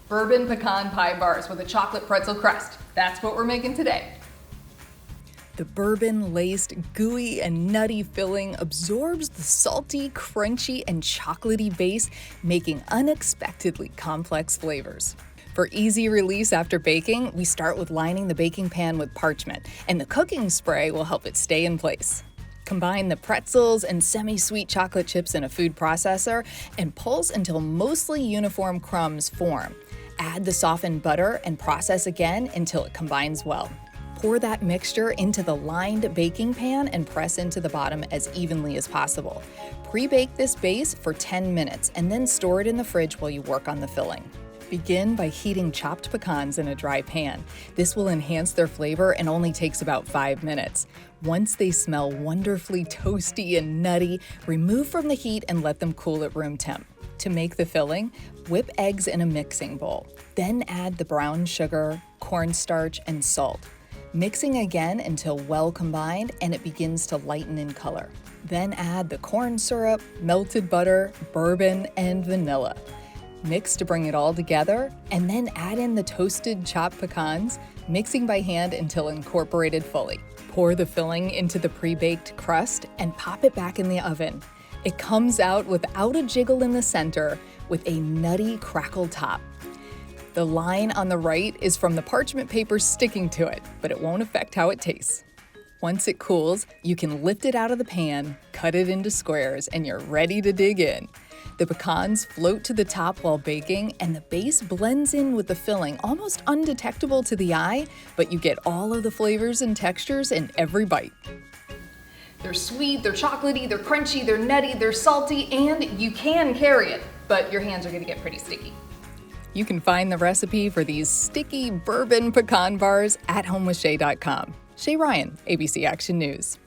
Bourbon Pecan Pie Bars with a chocolate pretzel crust. That's what we're making today. The bourbon-laced, gooey and nutty filling absorbs the salty, crunchy, and chocolatey base, making unexpectedly complex flavors. For easy release after baking, we start with lining the baking pan with parchment, and the cooking spray will help it stay in place. Combine the pretzels and semi-sweet chocolate chips in a food processor and pulse until mostly uniform crumbs form. Add the softened butter and process again until it combines well. Pour that mixture into the lined baking pan and press into the bottom as evenly as possible. Pre-bake this base for 10 minutes and then store it in the fridge while you work on the filling. Begin by heating chopped pecans in a dry pan. This will enhance their flavor and only takes about 5 minutes. Once they smell wonderfully toasty and nutty, remove from the heat and let them cool at room temp. To make the filling, whip eggs in a mixing bowl. Then add the brown sugar, cornstarch, and salt. Mixing again until well combined and it begins to lighten in color. Then add the corn syrup, melted butter, bourbon, and vanilla. Mix to bring it all together, and then add in the toasted chopped pecans, mixing by hand until incorporated fully. Pour the filling into the pre-baked crust and pop it back in the oven. It comes out without a jiggle in the center with a nutty crackle top. The line on the right is from the parchment paper sticking to it, but it won't affect how it tastes. Once it cools, you can lift it out of the pan, cut it into squares, and you're ready to dig in. The pecans float to the top while baking, and the base blends in with the filling, almost undetectable to the eye, but you get all of the flavors and textures in every bite. They're sweet, they're chocolatey, they're crunchy, they're nutty, they're salty, and you can carry it, but your hands are gonna get pretty sticky. You can find the recipe for these sticky bourbon pecan bars at homewithshay.com. Shay Ryan, ABC Action News.